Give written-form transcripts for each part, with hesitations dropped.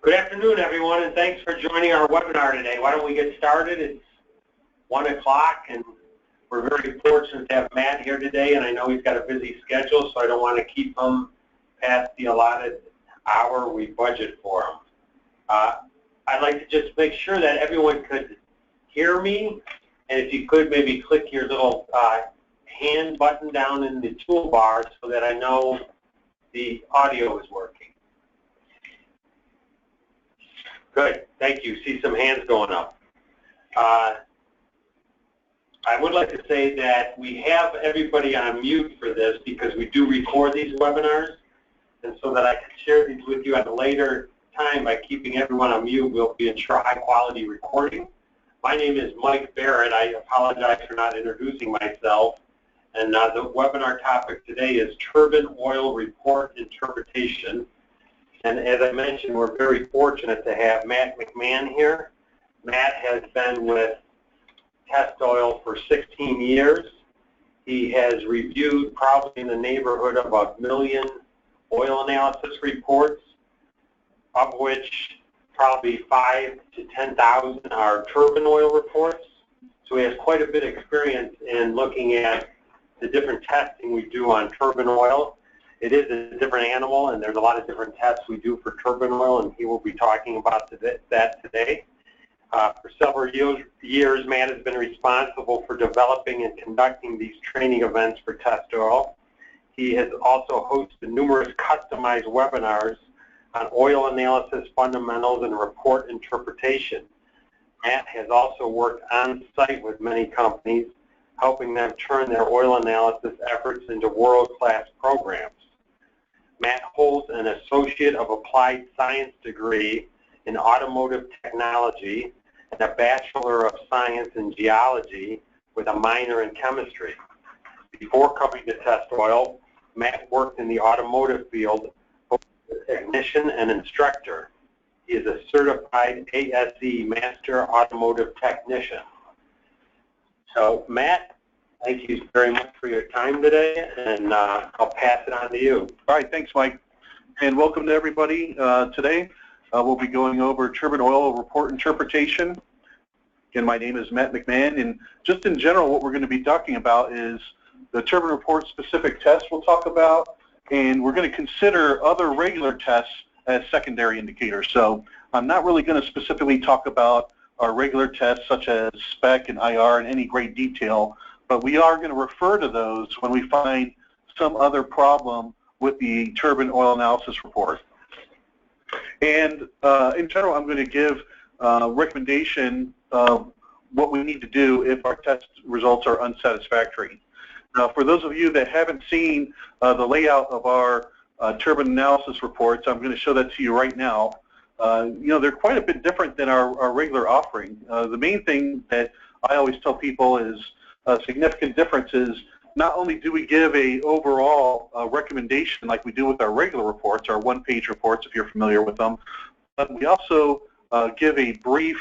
Good afternoon, everyone, and thanks for joining our webinar today. Why don't we get started? It's 1 o'clock, and we're very fortunate to have Matt here today, and I know he's got a busy schedule, so I don't want to keep him past the allotted hour we budget for him. I'd like to just make sure that everyone could hear me, and if you could, maybe click your little hand button down in the toolbar so that I know the audio is working. Good, thank you. See some hands going up. I would like to say that we have everybody on mute for this because we do record these webinars, and so that I can share these with you at a later time by keeping everyone on mute, we'll ensure high quality recording. My name is Mike Barrett. I apologize for not introducing myself. And the webinar topic today is Turbine Oil Report Interpretation. And as I mentioned, we're very fortunate to have Matt McMahon here. Matt has been with Test Oil for 16 years. He has reviewed probably in the neighborhood of 1 million oil analysis reports, of which probably 5,000 to 10,000 are turbine oil reports. So he has quite a bit of experience in looking at the different testing we do on turbine oil. It is a different animal, and there's a lot of different tests we do for turbine oil, and he will be talking about that today. For several years, Matt has been responsible for developing and conducting these training events for Test Oil. He has also hosted numerous customized webinars on oil analysis fundamentals and report interpretation. Matt has also worked on site with many companies, helping them turn their oil analysis efforts into world-class programs. Matt holds an Associate of Applied Science degree in Automotive Technology and a Bachelor of Science in Geology with a minor in Chemistry. Before coming to Test Oil, Matt worked in the automotive field as a technician and instructor. He is a certified ASE Master Automotive Technician. So, Matt, thank you very much for your time today, and I'll pass it on to you. All right, thanks, Mike, and welcome to everybody today. We'll be going over turbine oil report interpretation. Again, my name is Matt McMahon, and just in general, what we're going to be talking about is the turbine report specific tests we'll talk about, and we're going to consider other regular tests as secondary indicators. So I'm not really going to specifically talk about our regular tests such as spec and IR in any great detail, but we are going to refer to those when we find some other problem with the turbine oil analysis report. And in general, I'm going to give a recommendation of what we need to do if our test results are unsatisfactory. Now, for those of you that haven't seen the layout of our turbine analysis reports, I'm going to show that to you right now. You know, they're quite a bit different than our regular offering. The main thing that I always tell people is a significant difference is not only do we give a overall recommendation like we do with our regular reports, our one-page reports if you're familiar with them, but we also give a brief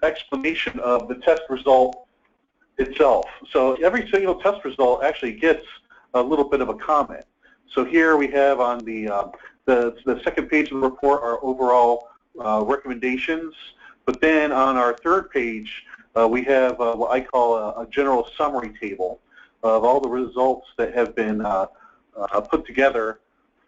explanation of the test result itself. So every single test result actually gets a little bit of a comment. So here we have on the second page of the report our overall recommendations, but then on our third page we have what I call a general summary table of all the results that have been put together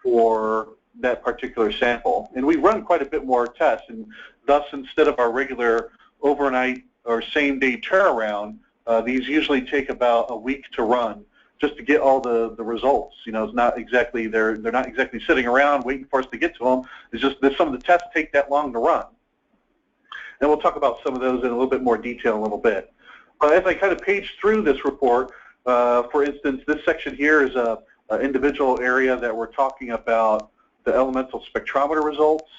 for that particular sample. And we run quite a bit more tests, and thus instead of our regular overnight or same-day turnaround, these usually take about a week to run just to get all the results. You know, it's not exactly, they're not exactly sitting around waiting for us to get to them. It's just that some of the tests take that long to run. And we'll talk about some of those in a little bit more detail in a little bit. As I kind of page through this report, for instance, this section here is an individual area that we're talking about the elemental spectrometer results.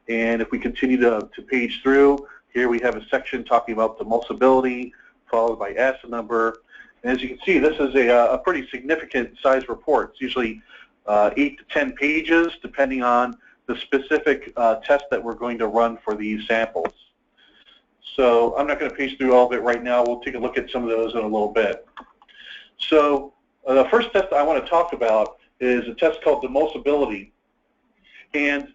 And if we continue to page through, here we have a section talking about the emulsibility, followed by acid number. And as you can see, this is a pretty significant size report. It's usually 8 to 10 pages, depending on the specific test that we're going to run for these samples. So I'm not going to page through all of it right now. We'll take a look at some of those in a little bit. So the first test I want to talk about is a test called emulsibility. And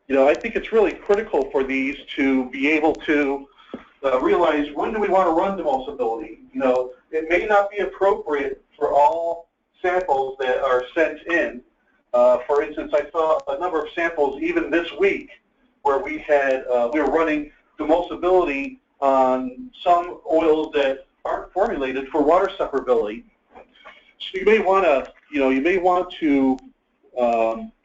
I think it's really critical for these to be able to realize when do we want to run demulsibility. It may not be appropriate for all samples that are sent in. For instance, I saw a number of samples even this week where we were running demulsibility on some oils that aren't formulated for water separability. So you may want to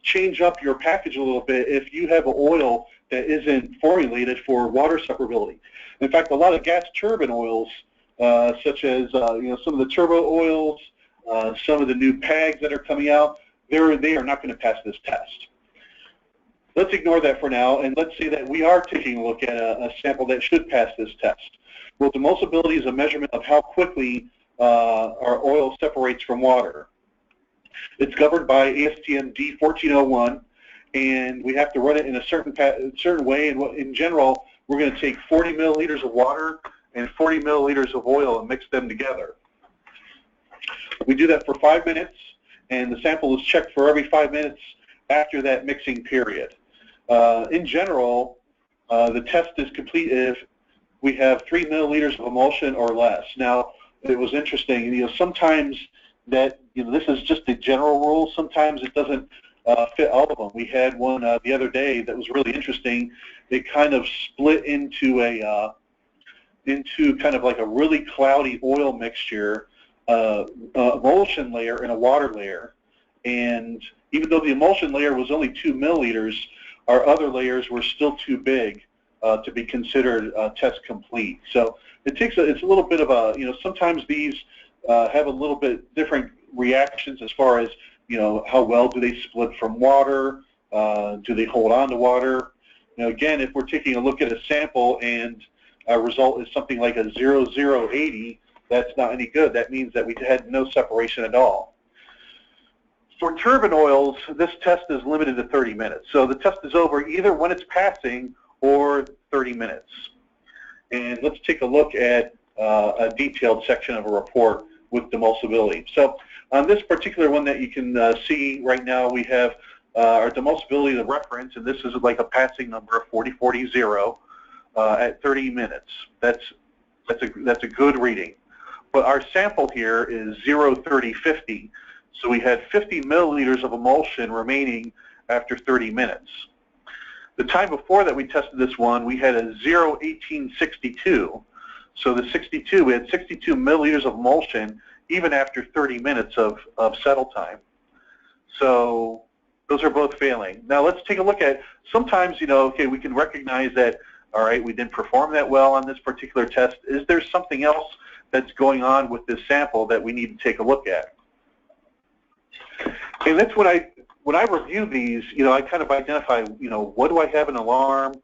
change up your package a little bit if you have an oil that isn't formulated for water separability. In fact, a lot of gas turbine oils, such as some of the turbo oils, some of the new PAGs that are coming out, they are not going to pass this test. Let's ignore that for now, and let's say that we are taking a look at a sample that should pass this test. Well, demulsibility is a measurement of how quickly our oil separates from water. It's governed by ASTM D1401, and we have to run it in a certain way. And in general, we're going to take 40 milliliters of water and 40 milliliters of oil and mix them together. We do that for 5 minutes, and the sample is checked for every 5 minutes after that mixing period. In general, the test is complete if we have 3 milliliters of emulsion or less. Now, it was interesting. Sometimes that this is just a general rule. Sometimes it doesn't fit all of them. We had one the other day that was really interesting. It kind of split into kind of like a really cloudy oil mixture, emulsion layer and a water layer. And even though the emulsion layer was only 2 milliliters, our other layers were still too big to be considered test complete. So it's a little bit of a, sometimes these have a little bit different reactions as far as, how well do they split from water, do they hold on to water. Again, if we're taking a look at a sample and our result is something like a 0080, that's not any good. That means that we had no separation at all. For turbine oils, this test is limited to 30 minutes. So the test is over either when it's passing or 30 minutes. And let's take a look at a detailed section of a report with demulsibility. So on this particular one that you can see right now, we have our demulsibility, the reference, and this is like a passing number of 4040 at 30 minutes. That's a good reading. But our sample here is 03050. So we had 50 milliliters of emulsion remaining after 30 minutes. The time before that we tested this one, we had a 01862. So the 62, we had 62 milliliters of emulsion even after 30 minutes of settle time. So those are both failing. Now let's take a look at, sometimes, okay, we can recognize that, all right, we didn't perform that well on this particular test. Is there something else that's going on with this sample that we need to take a look at? And that's when I review these, I kind of identify, what do I have an alarm?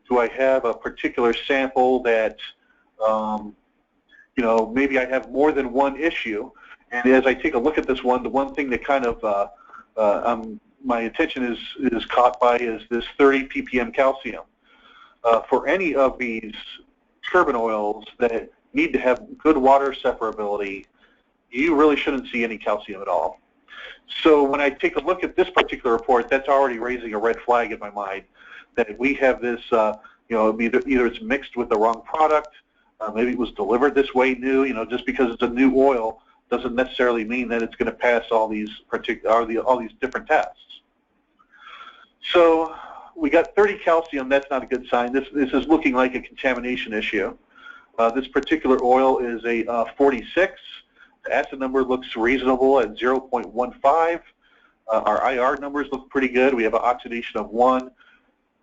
Do I have a particular sample that, maybe I have more than one issue? And as I take a look at this one, the one thing that kind of my attention is caught by is this 30 ppm calcium. For any of these turbine oils that need to have good water separability, you really shouldn't see any calcium at all. So when I take a look at this particular report, that's already raising a red flag in my mind that we have this, either it's mixed with the wrong product, maybe it was delivered this way new. Just because it's a new oil doesn't necessarily mean that it's going to pass all these different tests. So we got 30 calcium. That's not a good sign. This is looking like a contamination issue. This particular oil is a 46. The acid number looks reasonable at 0.15. Our IR numbers look pretty good. We have an oxidation of 1.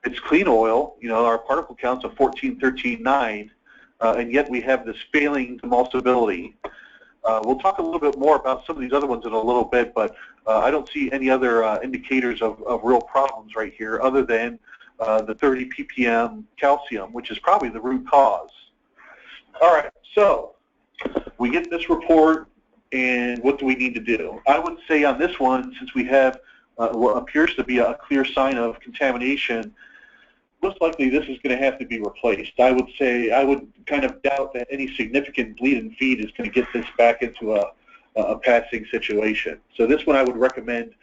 It's clean oil. Our particle count's of 14, 13, 9, and yet we have this failing demulsibility. We'll talk a little bit more about some of these other ones in a little bit, but I don't see any other indicators of real problems right here other than the 30 ppm calcium, which is probably the root cause. All right, so we get this report, and what do we need to do? I would say on this one, since we have what appears to be a clear sign of contamination, most likely this is going to have to be replaced. I would say, I would kind of doubt that any significant bleed and feed is going to get this back into a passing situation. So this one I would recommend,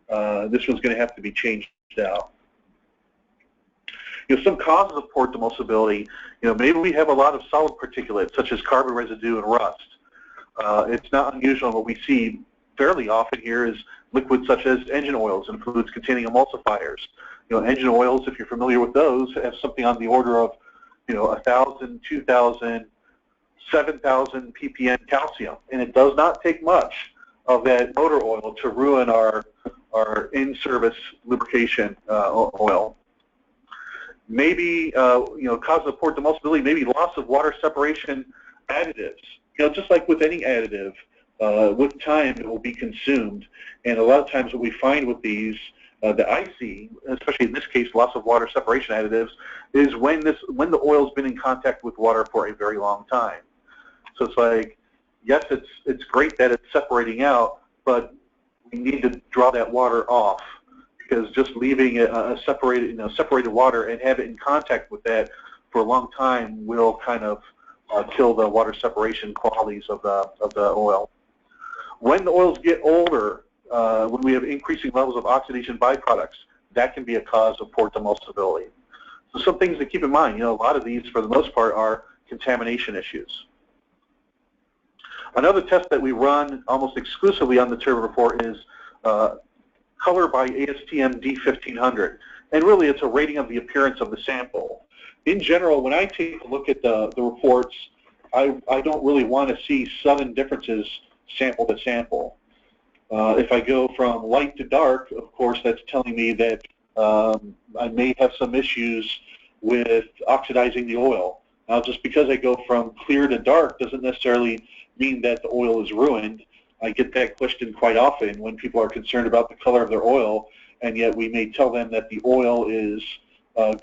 this one's going to have to be changed out. Some causes of poor demulsibility, maybe we have a lot of solid particulates, such as carbon residue and rust. It's not unusual. What we see fairly often here is liquids such as engine oils and fluids containing emulsifiers. Engine oils, if you're familiar with those, have something on the order of 1,000, 2,000, 7,000 ppm calcium, and it does not take much of that motor oil to ruin our in-service lubrication oil. Maybe cause of poor demulsibility, maybe loss of water separation additives. Just like with any additive, with time it will be consumed, and a lot of times what we find with these that I see, especially in this case, loss of water separation additives, is when the oil's been in contact with water for a very long time. So it's like, yes, it's great that it's separating out, but we need to draw that water off, because just leaving a separated water and have it in contact with that for a long time will kind of kill the water separation qualities of the oil. When the oils get older, when we have increasing levels of oxidation byproducts, that can be a cause of poor demulsibility. So some things to keep in mind. A lot of these, for the most part, are contamination issues. Another test that we run almost exclusively on the Turbine report is color by ASTM D1500. And really, it's a rating of the appearance of the sample. In general, when I take a look at the reports, I don't really want to see sudden differences sample to sample. If I go from light to dark, of course, that's telling me that I may have some issues with oxidizing the oil. Now, just because I go from clear to dark doesn't necessarily mean that the oil is ruined. I get that question quite often when people are concerned about the color of their oil, and yet we may tell them that the oil is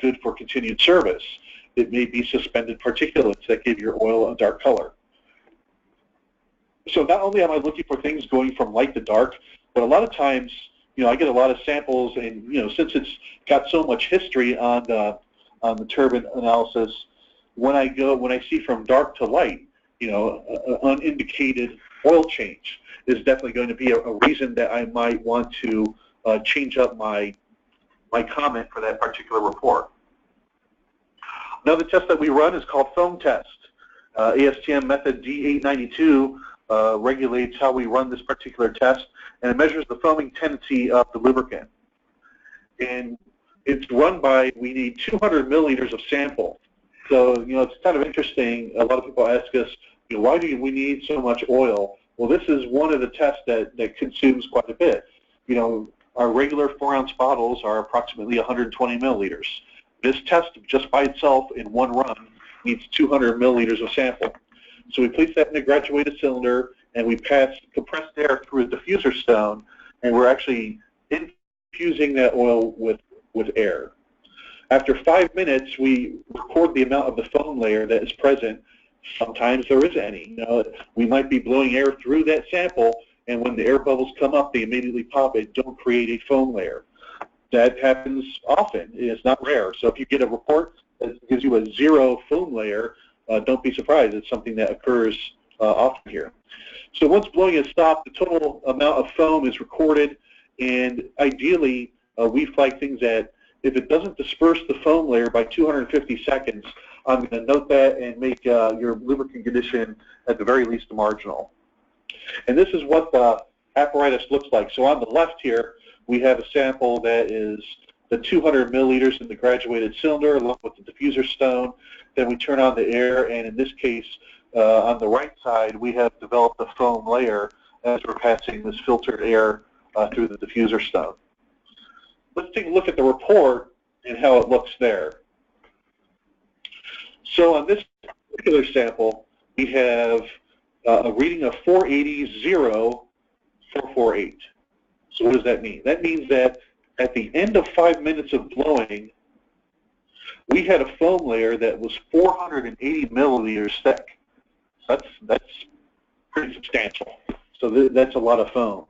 good for continued service. It may be suspended particulates that give your oil a dark color. So not only am I looking for things going from light to dark, but a lot of times, I get a lot of samples, and since it's got so much history on the turbine analysis, when I see from dark to light, an unindicated oil change is definitely going to be a reason that I might want to change up my comment for that particular report. Another test that we run is called foam test. ASTM method D892 regulates how we run this particular test, and it measures the foaming tendency of the lubricant. And it's run by, we need 200 milliliters of sample. So, it's kind of interesting. A lot of people ask us, why do we need so much oil? Well, this is one of the tests that consumes quite a bit. Our regular 4-ounce bottles are approximately 120 milliliters. This test, just by itself in one run, needs 200 milliliters of sample. So we place that in a graduated cylinder, and we pass compressed air through a diffuser stone, and we're actually infusing that oil with air. After 5 minutes, we record the amount of the foam layer that is present. Sometimes there isn't any. We might be blowing air through that sample, and when the air bubbles come up, they immediately pop and don't create a foam layer. That happens often. It's not rare. So if you get a report that gives you a 0 foam layer, don't be surprised. It's something that occurs often here. So once blowing is stopped, the total amount of foam is recorded, and ideally we flag things that if it doesn't disperse the foam layer by 250 seconds, I'm going to note that and make your lubricant condition at the very least marginal. And this is what the apparatus looks like. So on the left here, we have a sample that is the 200 milliliters in the graduated cylinder along with the diffuser stone. Then we turn on the air, and in this case, on the right side, we have developed a foam layer as we're passing this filtered air through the diffuser stone. Let's take a look at the report and how it looks there. So on this particular sample, we have a reading of 480.0448. So what does that mean? That means that at the end of 5 minutes of blowing, we had a foam layer that was 480 milliliters thick. That's pretty substantial. So that's a lot of foam.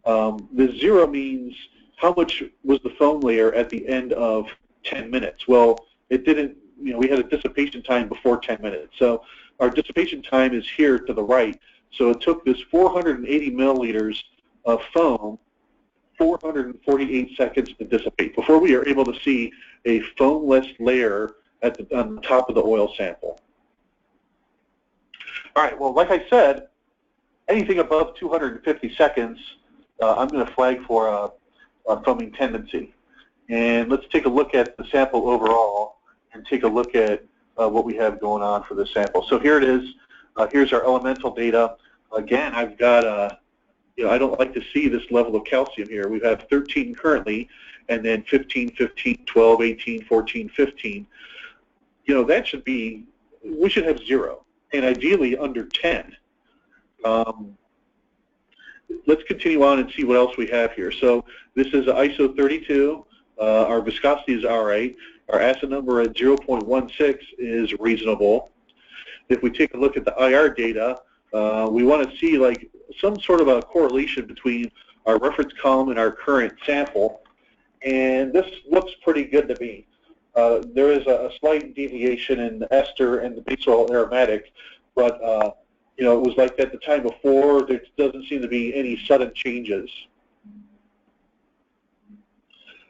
The 0 means how much was the foam layer at the end of 10 minutes? Well, it didn't, we had a dissipation time before 10 minutes. So our dissipation time is here to the right. So it took this 480 milliliters of foam 448 seconds to dissipate before we are able to see a foamless layer on the top of the oil sample. All right, well, like I said, anything above 250 seconds, I'm going to flag for a foaming tendency. And let's take a look at the sample overall and take a look at what we have going on for this sample. So here it is. Here's our elemental data. Again, I've got I don't like to see this level of calcium here. We have 13 currently, and then 15, 15, 12, 18, 14, 15. That should be, we should have 0, and ideally under 10. Let's continue on and see what else we have here. So this is ISO 32. Our viscosity is all right. Our acid number at 0.16 is reasonable. If we take a look at the IR data, we want to see like some sort of a correlation between our reference column and our current sample, and this looks pretty good to me. There is a slight deviation in the ester and the base oil aromatic, but it was like that the time before. There doesn't seem to be any sudden changes.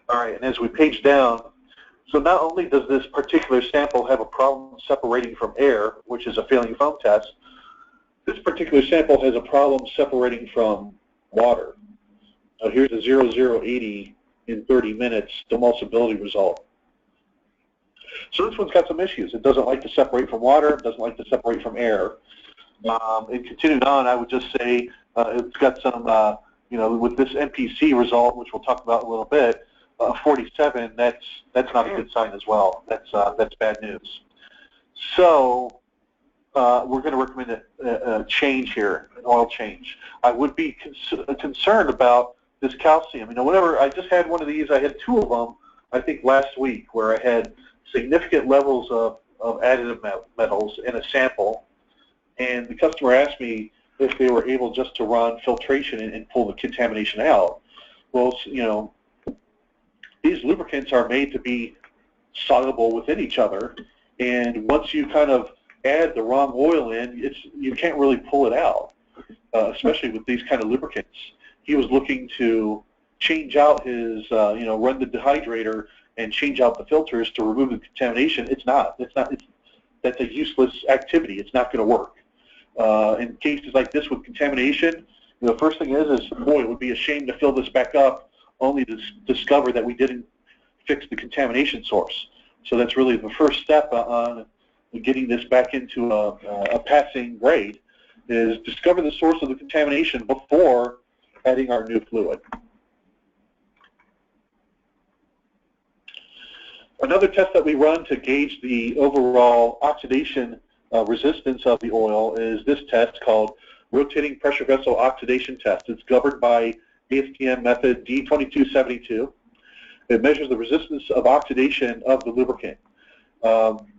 All right, and as we page down, so not only does this particular sample have a problem separating from air, which is a failing foam test, this particular sample has a problem separating from water. Now here's a 0080 in 30 minutes emulsibility result. So this one's got some issues. It doesn't like to separate from water. It doesn't like to separate from air. And continuing on, I would just say it's got some, with this MPC result, which we'll talk about in a little bit, 47. That's not a good sign as well. That's bad news. So we're going to recommend a change here, an oil change. I would be concerned about this calcium. Whenever I just had one of these, I had 2 of them, I think last week, where I had significant levels of additive metals in a sample, and the customer asked me if they were able just to run filtration and pull the contamination out. Well, these lubricants are made to be soluble within each other, and once you kind of add the wrong oil in, you can't really pull it out, especially with these kind of lubricants. He was looking to change out his, run the dehydrator and change out the filters to remove the contamination. That's a useless activity. It's not going to work. In cases like this with contamination, the first thing is, boy, it would be a shame to fill this back up only to discover that we didn't fix the contamination source. So that's really the first step on getting this back into a passing grade, is discover the source of the contamination before adding our new fluid. Another test that we run to gauge the overall oxidation resistance of the oil is this test called rotating pressure vessel oxidation test. It's governed by ASTM method D2272. It measures the resistance of oxidation of the lubricant.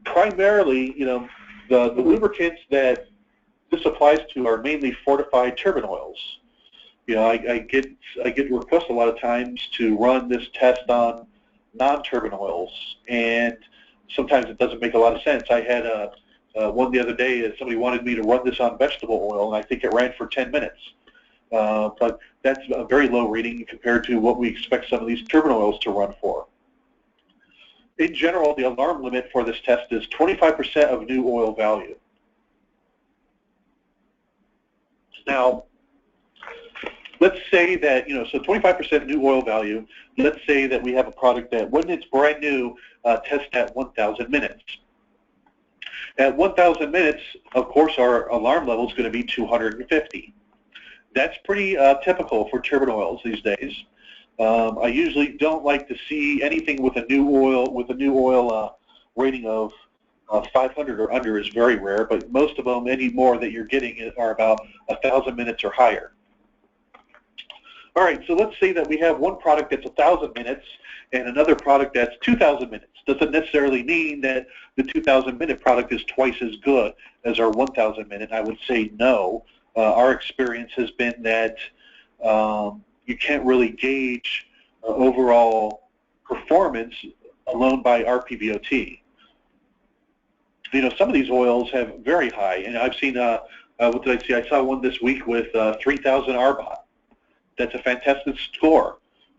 Primarily, the lubricants that this applies to are mainly fortified turbine oils. I get requests a lot of times to run this test on non-turbine oils, and sometimes it doesn't make a lot of sense. I had one the other day that somebody wanted me to run this on vegetable oil, and I think it ran for 10 minutes. But that's a very low reading compared to what we expect some of these turbine oils to run for. In general, the alarm limit for this test is 25% of new oil value. Now, let's say that, so 25% new oil value, let's say that we have a product that, when it's brand new, tests at 1,000 minutes. At 1,000 minutes, of course, our alarm level is going to be 250. That's pretty typical for turbine oils these days. I usually don't like to see anything with a new oil rating of 500 or under is very rare, but most of them, any more that you're getting are about 1,000 minutes or higher. All right, so let's say that we have one product that's 1,000 minutes and another product that's 2,000 minutes. Doesn't necessarily mean that the 2,000-minute product is twice as good as our 1,000-minute. I would say no. Our experience has been that you can't really gauge overall performance alone by RPVOT. Some of these oils have very high, and I've seen, what did I see? I saw one this week with 3,000 RBOT. That's a fantastic score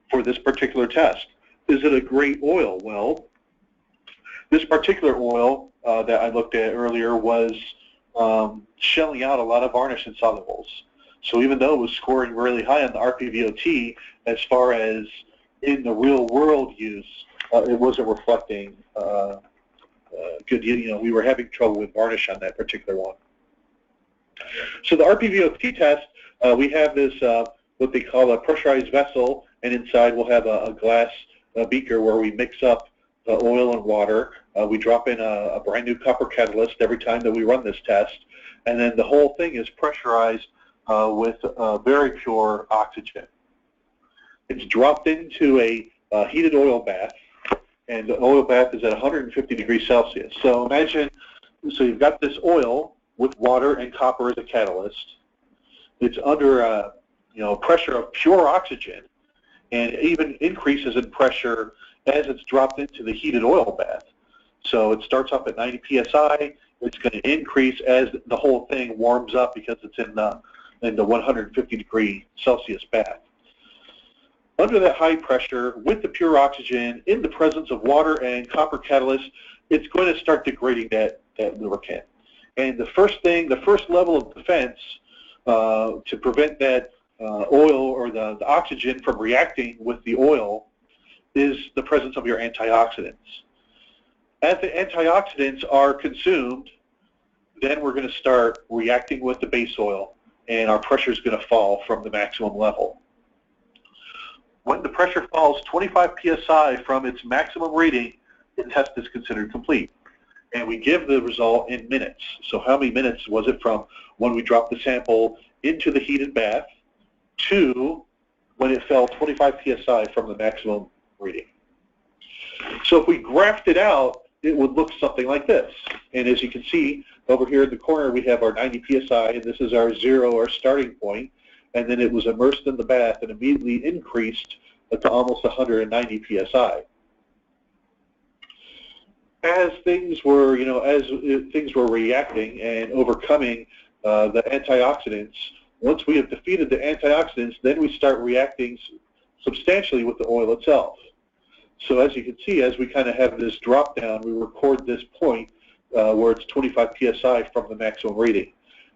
for this particular test. Is it a great oil? Well, This particular oil that I looked at earlier was shelling out a lot of varnish insolubles. So even though it was scoring really high on the RPVOT, as far as in the real world use, it wasn't reflecting good. We were having trouble with varnish on that particular one. So the RPVOT test, we have this what they call a pressurized vessel, and inside we'll have a glass beaker where we mix up the oil and water. We drop in a brand new copper catalyst every time that we run this test, and then the whole thing is pressurized with very pure oxygen. It's dropped into a heated oil bath, and the oil bath is at 150 degrees Celsius. So imagine, so you've got this oil with water and copper as a catalyst. It's under pressure of pure oxygen, and it even increases in pressure as it's dropped into the heated oil bath. So it starts off at 90 psi. It's going to increase as the whole thing warms up because it's in the 150 degree Celsius bath. Under that high pressure, with the pure oxygen, in the presence of water and copper catalyst, it's going to start degrading that lubricant. And the first level of defense to prevent that oil or the oxygen from reacting with the oil is the presence of your antioxidants. As the antioxidants are consumed, then we're going to start reacting with the base oil, and our pressure is going to fall from the maximum level. When the pressure falls 25 psi from its maximum rating, the test is considered complete. And we give the result in minutes. So how many minutes was it from when we dropped the sample into the heated bath to when it fell 25 psi from the maximum reading? So if we graphed it out, it would look something like this. And as you can see, over here in the corner, we have our 90 psi, and this is our zero, our starting point. And then it was immersed in the bath and immediately increased to almost 190 psi. As things were, things were reacting and overcoming the antioxidants, once we have defeated the antioxidants, then we start reacting substantially with the oil itself. So as you can see, as we kind of have this drop down, we record this point where it's 25 psi from the maximum rating.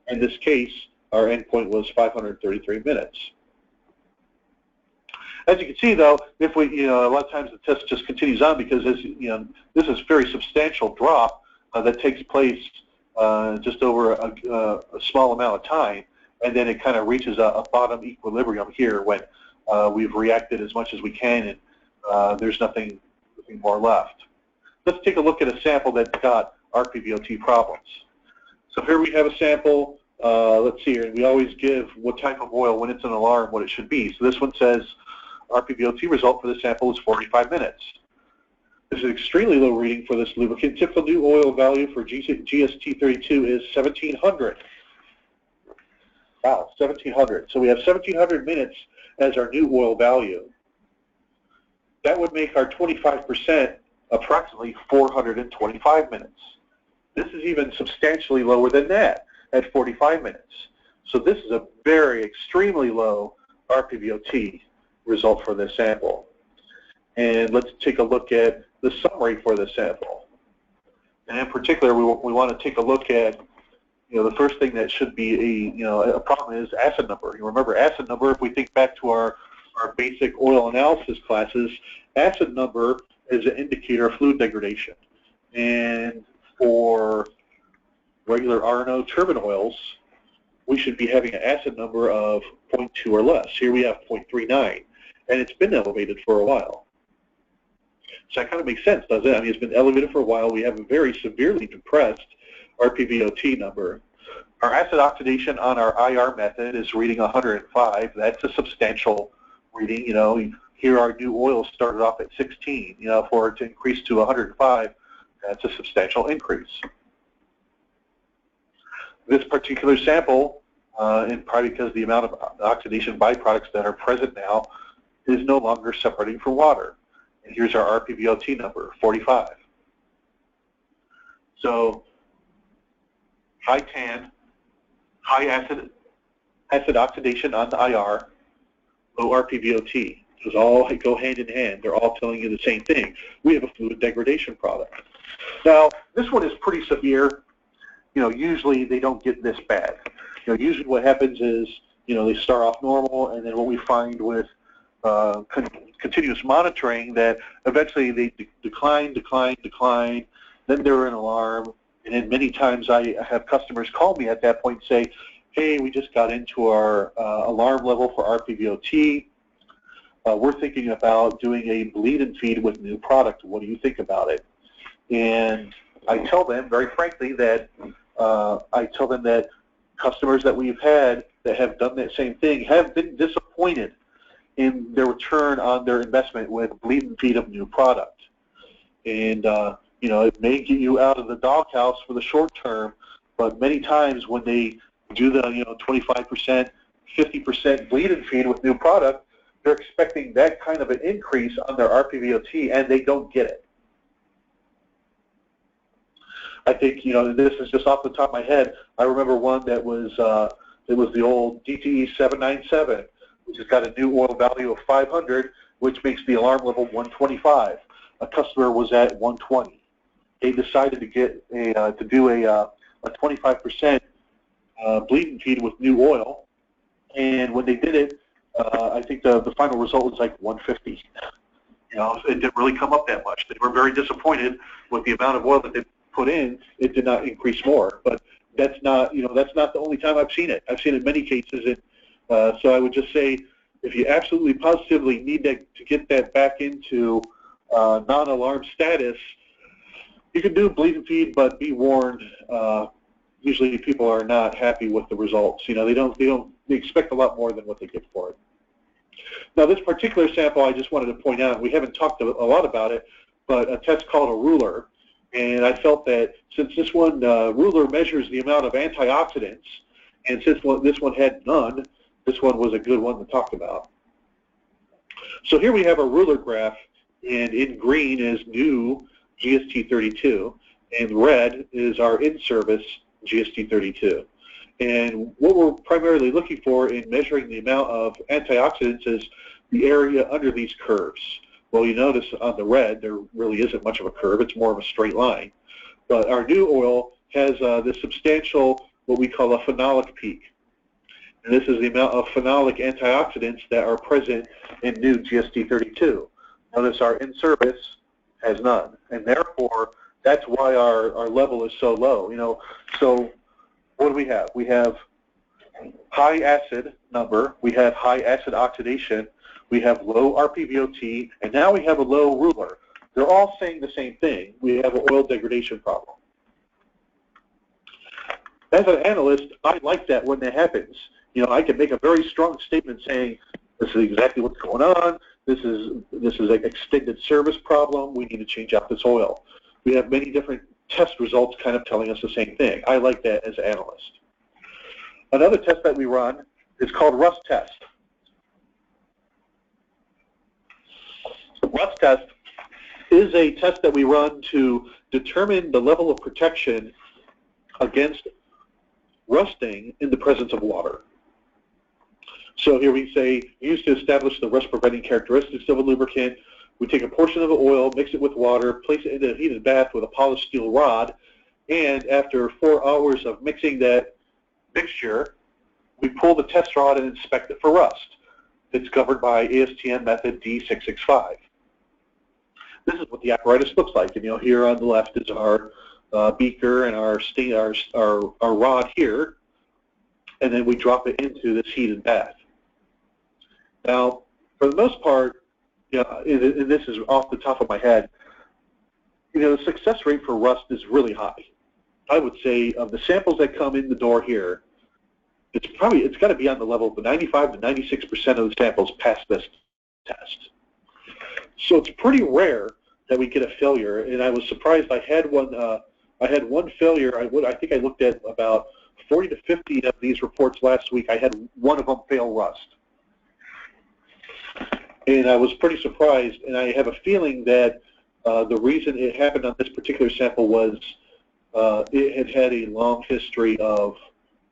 In this case, our endpoint was 533 minutes. As you can see, though, if we, a lot of times the test just continues on because this is a very substantial drop that takes place just over a small amount of time, and then it kind of reaches a bottom equilibrium here when we've reacted as much as we can, and there's nothing more left. Let's take a look at a sample that's got RPVOT problems. So here we have a sample. Let's see here. We always give what type of oil, when it's an alarm, what it should be. So this one says RPVOT result for the sample is 45 minutes. This is an extremely low reading for this lubricant. Typical new oil value for GST32 is 1700. Wow, 1700. So we have 1700 minutes as our new oil value. That would make our 25% approximately 425 minutes. This is even substantially lower than that at 45 minutes. So this is a very extremely low RPVOT result for this sample. And let's take a look at the summary for the sample. And in particular, we want to take a look at, the first thing that should be a problem is acid number. You remember acid number, if we think back to our basic oil analysis classes, acid number is an indicator of fluid degradation. And for regular R&O turbine oils, we should be having an acid number of 0.2 or less. Here we have 0.39, and it's been elevated for a while. So that kind of makes sense, doesn't it? I mean, it's been elevated for a while. We have a very severely depressed RPVOT number. Our acid oxidation on our IR method is reading 105. That's a substantial reading. Here our new oil started off at 16. For it to increase to 105, that's a substantial increase. This particular sample, and probably because the amount of oxidation byproducts that are present now, is no longer separating from water. And here's our RPVOT number, 45. So high TAN, high acid oxidation on the IR, low RPVOT. Those all go hand in hand. They're all telling you the same thing. We have a fluid degradation product. Now, this one is pretty severe. Usually they don't get this bad. Usually what happens is, they start off normal, and then what we find with continuous monitoring, that eventually they decline, then they're an alarm, and then many times I have customers call me at that point and say, hey, we just got into our alarm level for RPVOT. We're thinking about doing a bleed and feed with new product. What do you think about it? And I tell them very frankly that customers that we've had that have done that same thing have been disappointed in their return on their investment with bleed and feed of new product. And it may get you out of the doghouse for the short term, but many times when they do the 25%, 50% bleed and feed with new product, they're expecting that kind of an increase on their RPVOT, and they don't get it. I think, this is just off the top of my head. I remember one that was, it was the old DTE 797, which has got a new oil value of 500, which makes the alarm level 125. A customer was at 120. They decided to get to do a 25% bleed and feed with new oil, and when they did it, I think the final result was like 150. It didn't really come up that much. They were very disappointed with the amount of oil that they put in. It did not increase more, but that's not the only time I've seen it. I've seen it in many cases. So I would just say, if you absolutely positively need to get that back into non-alarm status, you can do bleed and feed, but be warned. Usually people are not happy with the results. They expect a lot more than what they get for it. Now, this particular sample, I just wanted to point out, we haven't talked a lot about it, but a test called a ruler. And I felt that since this one, ruler measures the amount of antioxidants, and since this one had none, this one was a good one to talk about. So here we have a ruler graph, and in green is new GST32, and red is our in-service GST32. And what we're primarily looking for in measuring the amount of antioxidants is the area under these curves. Well, you notice on the red, there really isn't much of a curve. It's more of a straight line. But our new oil has this substantial, what we call a phenolic peak. And this is the amount of phenolic antioxidants that are present in new GST32. Notice our in-service has none. And therefore, that's why our level is so low. So what do we have? We have high acid number. We have high acid oxidation. We have low RPVOT, and now we have a low ruler. They're all saying the same thing. We have an oil degradation problem. As an analyst, I like that when that happens. I can make a very strong statement saying, this is exactly what's going on. This is an extended service problem. We need to change out this oil. We have many different test results kind of telling us the same thing. I like that as an analyst. Another test that we run is called rust test. Rust test is a test that we run to determine the level of protection against rusting in the presence of water. So here we say, used to establish the rust-preventing characteristics of a lubricant. We take a portion of the oil, mix it with water, place it in a heated bath with a polished steel rod, and after 4 hours of mixing that mixture, we pull the test rod and inspect it for rust. It's covered by ASTM method D665. This is what the apparatus looks like. And here on the left is our beaker and our rod here, and then we drop it into this heated bath. Now, for the most part, and this is off the top of my head, the success rate for rust is really high. I would say of the samples that come in the door here, it's got to be on the level of the 95 to 96% of the samples pass this test. So it's pretty rare that we get a failure, and I was surprised. I had one failure. I think I looked at about 40 to 50 of these reports last week. I had one of them fail rust. And I was pretty surprised, and I have a feeling that the reason it happened on this particular sample was it had a long history of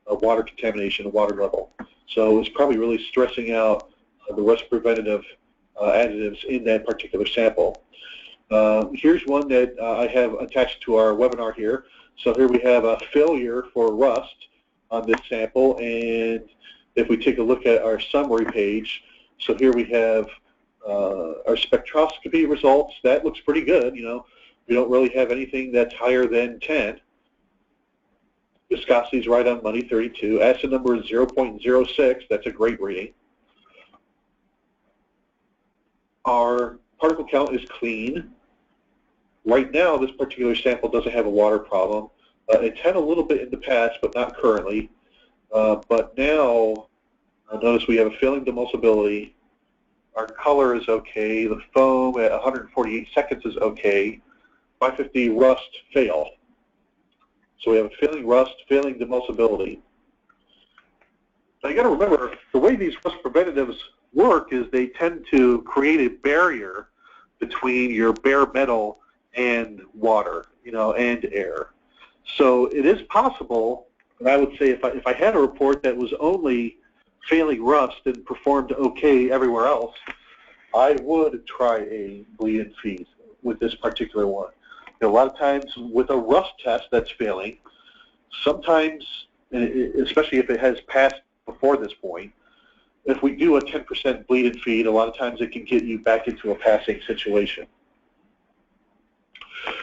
water contamination, water level. So it was probably really stressing out the rust preventative additives in that particular sample. Here's one that I have attached to our webinar here. So here we have a failure for rust on this sample, and if we take a look at our summary page, so here we have our spectroscopy results. That looks pretty good. You know, we don't really have anything that's higher than 10. Viscosity is right on money, 32. Acid number is 0.06. That's a great reading. Our particle count is clean. Right now, this particular sample doesn't have a water problem. It's had a little bit in the past, but not currently. But now, notice we have a failing demulsibility. Our color is okay. The foam at 148 seconds is okay. 550 rust fail. So we have a failing rust, failing demulsibility. Now you got to remember, the way these rust preventatives work is they tend to create a barrier between your bare metal and water, you know, and air. So it is possible, and I would say if I had a report that was only failing rust and performed okay everywhere else, I would try a bleed-in feed with this particular one. You know, a lot of times with a rust test that's failing, sometimes, especially if it has passed before this point, if we do a 10% bleed-in feed, a lot of times it can get you back into a passing situation.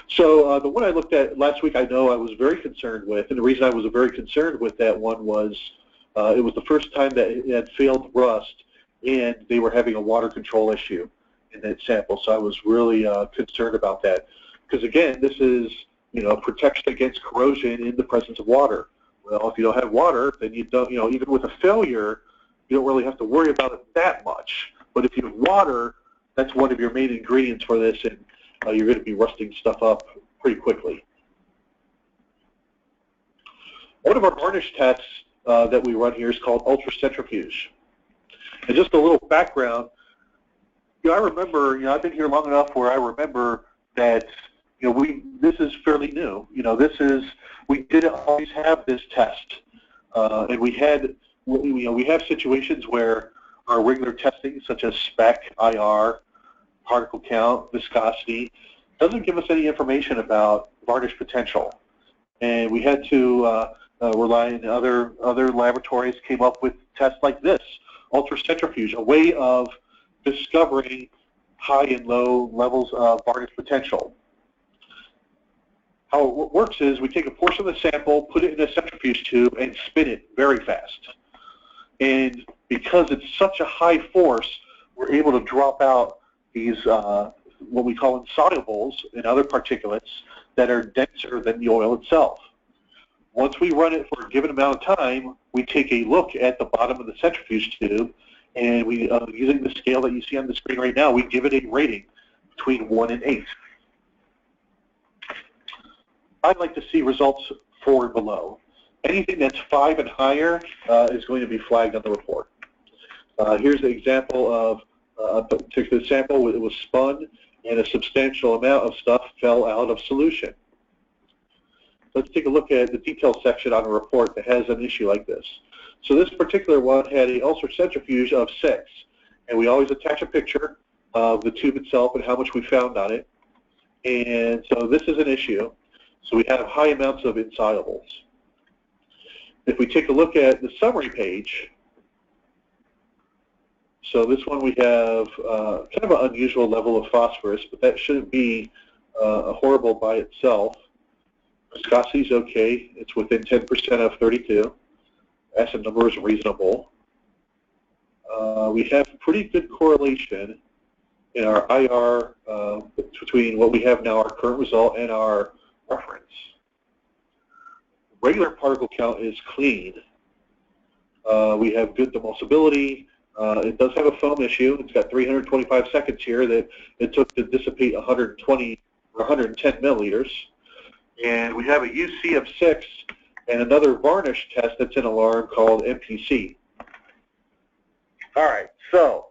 So the one I looked at last week, I know I was very concerned with, and the reason I was very concerned with that one was it was the first time that it had failed rust, and they were having a water control issue in that sample. So I was really concerned about that, because again, this is, you know, protection against corrosion in the presence of water. Well, if you don't have water, then you don't, you know, even with a failure, you don't really have to worry about it that much. But if you have water, that's one of your main ingredients for this, and you're going to be rusting stuff up pretty quickly. One of our varnish tests that we run here is called ultracentrifuge. And just a little background, you know, I remember, you know, I've been here long enough where I remember that, you know, this is fairly new. You know, we didn't always have this test, and we have situations where our regular testing, such as spec, IR, particle count, viscosity, doesn't give us any information about varnish potential, and we had to rely on other laboratories came up with tests like this, ultracentrifuge, a way of discovering high and low levels of varnish potential. How it works is we take a portion of the sample, put it in a centrifuge tube, and spin it very fast. And because it's such a high force, we're able to drop out these what we call insolubles and other particulates that are denser than the oil itself. Once we run it for a given amount of time, we take a look at the bottom of the centrifuge tube, and we, using the scale that you see on the screen right now, we give it a rating between 1 and 8. I'd like to see results 4 and below. Anything that's 5 and higher is going to be flagged on the report. Here's an example of a particular sample. It was spun, and a substantial amount of stuff fell out of solution. Let's take a look at the details section on a report that has an issue like this. So this particular one had an ultracentrifuge of 6, and we always attach a picture of the tube itself and how much we found on it. And so this is an issue. So we have high amounts of insolubles. If we take a look at the summary page, so this one we have kind of an unusual level of phosphorus, but that shouldn't be horrible by itself. Viscosity is okay. It's within 10% of 32. Acid number is reasonable. We have pretty good correlation in our IR between what we have now, our current result, and our reference. Regular particle count is clean. We have good demulsibility. It does have a foam issue. It's got 325 seconds here that it took to dissipate 120 or 110 milliliters. And we have a UC of 6 and another varnish test that's in alarm called MPC. All right, so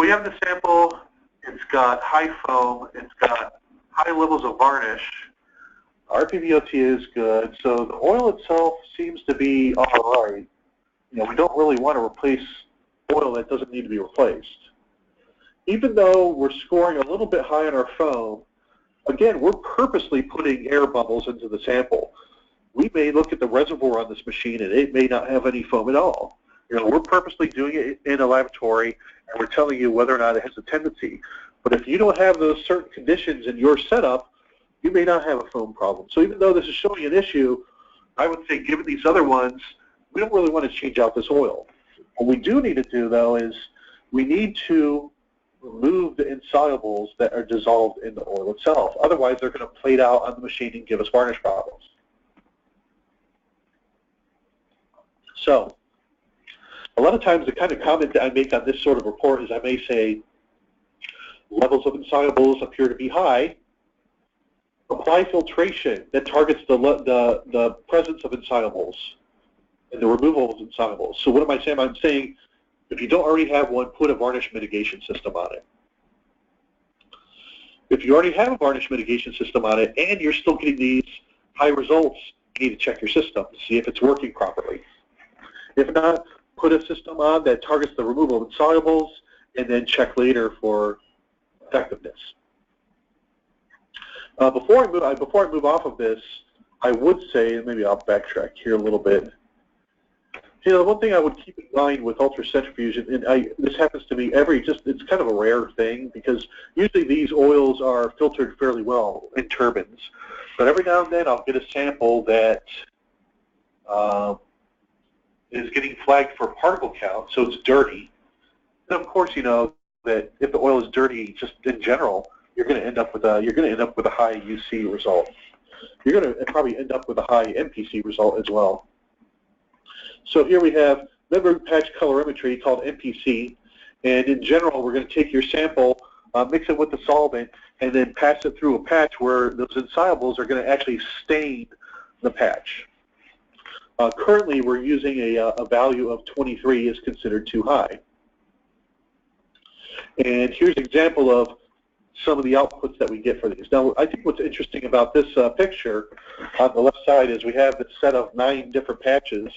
we have the sample. It's got high foam. It's got high levels of varnish. RPVOT is good. So the oil itself seems to be all right. You know, we don't really want to replace oil that doesn't need to be replaced. even though we're scoring a little bit high on our foam, again, we're purposely putting air bubbles into the sample. We may look at the reservoir on this machine and it may not have any foam at all. We're purposely doing it in a laboratory and we're telling you whether or not it has a tendency. But if you don't have those certain conditions in your setup, you may not have a foam problem. So even though this is showing an issue, I would say given these other ones, we don't really want to change out this oil. What we do need to do, though, is we need to remove the insolubles that are dissolved in the oil itself. Otherwise, they're going to plate out on the machine and give us varnish problems. So a lot of times the kind of comment that I make on this sort of report is I may say levels of insolubles appear to be high. Apply filtration that targets the presence of insolubles and the removal of insolubles. So what am I saying? I'm saying if you don't already have one, put a varnish mitigation system on it. If you already have a varnish mitigation system on it and you're still getting these high results, you need to check your system to see if it's working properly. If not, put a system on that targets the removal of insolubles and then check later for effectiveness. Before I move off of this, I would say, and maybe I'll backtrack here a little bit. One thing I would keep in mind with ultracentrifuge, and this happens to me it's kind of a rare thing because usually these oils are filtered fairly well in turbines. But every now and then I'll get a sample that is getting flagged for particle count, so it's dirty. And of course, you know that if the oil is dirty, just in general, you're going to end up with a high UC result. You're going to probably end up with a high MPC result as well. So here we have membrane patch colorimetry called MPC, and in general, we're going to take your sample, mix it with the solvent, and then pass it through a patch where those insolubles are going to actually stain the patch. Currently, we're using a value of 23 is considered too high. And here's an example of some of the outputs that we get for these. Now, I think what's interesting about this picture on the left side is we have this set of 9 different patches,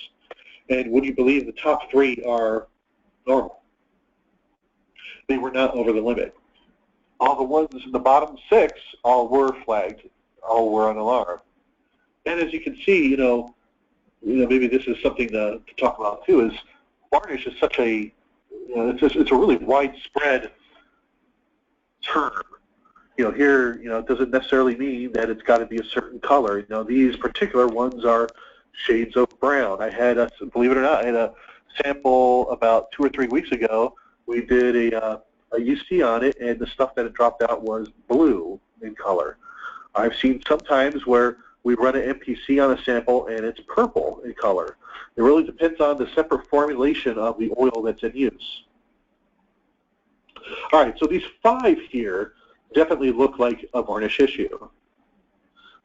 and would you believe the top 3 are normal? They were not over the limit. All the ones in the bottom 6 all were flagged, all were on alarm. And as you can see, maybe this is something to talk about too, is varnish is such a, it's a really widespread term. Here, it doesn't necessarily mean that it's got to be a certain color. These particular ones are shades of brown. I had, believe it or not, I had a sample about 2 or 3 weeks ago. We did a UC on it, and the stuff that it dropped out was blue in color. I've seen sometimes where we run an MPC on a sample, and it's purple in color. It really depends on the separate formulation of the oil that's in use. All right, so these 5 here definitely look like a varnish issue.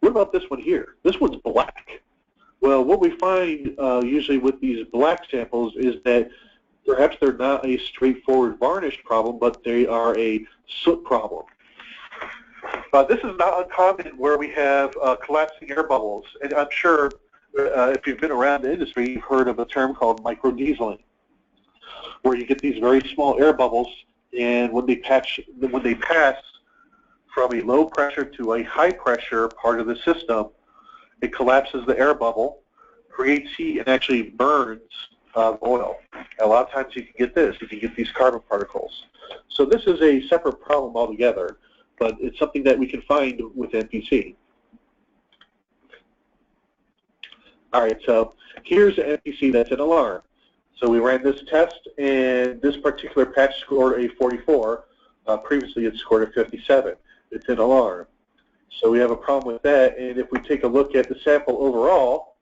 What about this one here? This one's black. Well, what we find usually with these black samples is that perhaps they're not a straightforward varnish problem, but they are a soot problem. This is not uncommon where we have collapsing air bubbles, and I'm sure if you've been around the industry, you've heard of a term called microdieseling, where you get these very small air bubbles, and when they pass from a low pressure to a high pressure part of the system, it collapses the air bubble, creates heat, and actually burns oil. A lot of times you can get this. You can get these carbon particles. So this is a separate problem altogether, but it's something that we can find with MPC. All right, so here's an MPC that's an alarm. So we ran this test, and this particular patch scored a 44. Previously, it scored a 57. It's an alarm. So we have a problem with that, and if we take a look at the sample overall,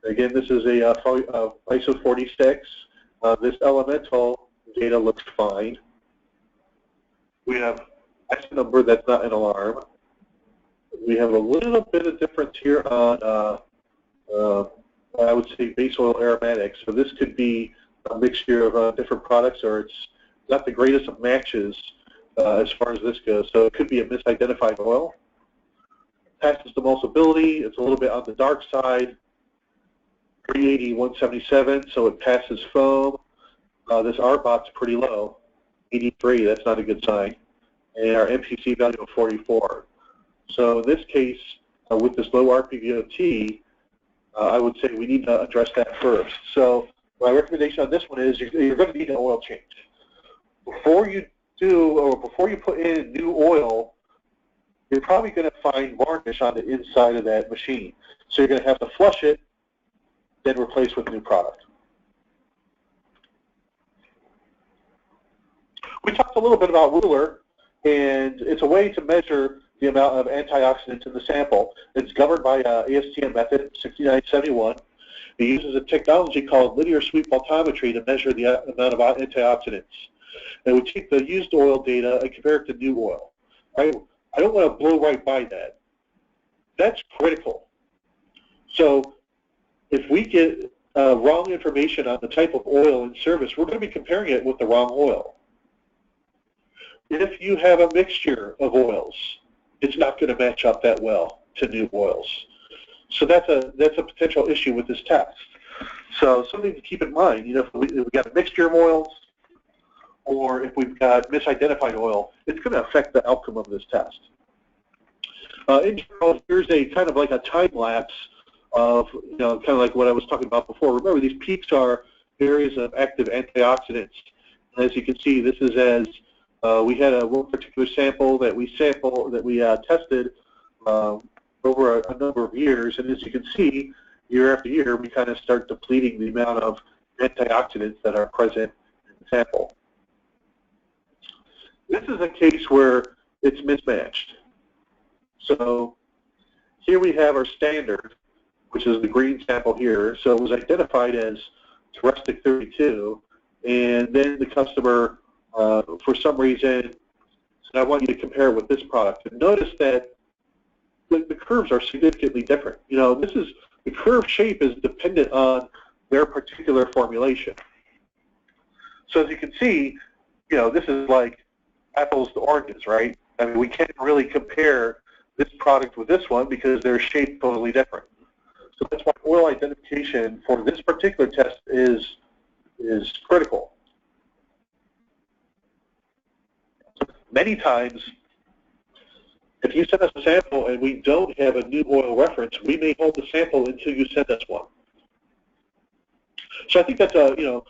again, this is a ISO 46. This elemental data looks fine. We have S number that's not an alarm. We have a little bit of difference here on, I would say, base oil aromatics. So this could be a mixture of different products, or it's not the greatest of matches as far as this goes. So it could be a misidentified oil. Passes emulsibility. It's a little bit on the dark side. 380, 177, so it passes foam. This RBOT's pretty low. 83, that's not a good sign, and our MPC value of 44. So in this case, with this low RPVOT, I would say we need to address that first. So my recommendation on this one is you're going to need an oil change. Before you put in new oil, you're probably going to find varnish on the inside of that machine. So you're going to have to flush it, then replace with new product. We talked a little bit about ruler, and it's a way to measure the amount of antioxidants in the sample. It's governed by ASTM method 6971. It uses a technology called linear sweep voltammetry to measure the amount of antioxidants. And we take the used oil data and compare it to new oil. Right? I don't want to blow right by that. That's critical. So if we get wrong information on the type of oil in service, we're going to be comparing it with the wrong oil. If you have a mixture of oils, it's not going to match up that well to new oils. So that's a potential issue with this test. So something to keep in mind, you know, if we've got a mixture of oils or if we've got misidentified oil, it's going to affect the outcome of this test. In general, here's a kind of like a time lapse of, you know, kind of like what I was talking about before. Remember, these peaks are areas of active antioxidants. And as you can see, this is as we had one particular sample that we tested over a number of years, and as you can see, year after year, we kind of start depleting the amount of antioxidants that are present in the sample. This is a case where it's mismatched. So here we have our standard, which is the green sample here. So it was identified as Terrestic 32, and then the customer, for some reason, said, I want you to compare it with this product. And notice that the curves are significantly different. You know, the curve shape is dependent on their particular formulation. So as you can see, you know, this is like apples to oranges, right? I mean, we can't really compare this product with this one because they're shaped totally different. So that's why oil identification for this particular test is critical. Many times, if you send us a sample and we don't have a new oil reference, we may hold the sample until you send us one. So I think that's you know,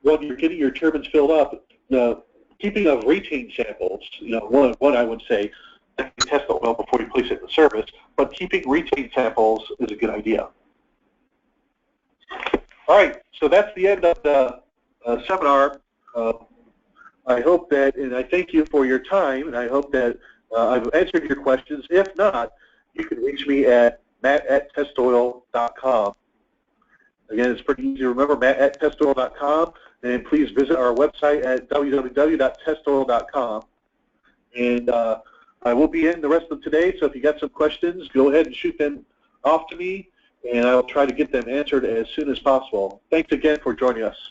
when you're getting your turbines filled up, the keeping of retained samples, you know, one I would say, test the oil before you place it in the service, but keeping retained samples is a good idea. All right, so that's the end of the seminar. I hope that, and I thank you for your time, and I hope that I've answered your questions. If not, you can reach me at matt@testoil.com. Again, it's pretty easy to remember, matt@testoil.com, and please visit our website at www.testoil.com. And I will be in the rest of today, so if you got some questions, go ahead and shoot them off to me, and I will try to get them answered as soon as possible. Thanks again for joining us.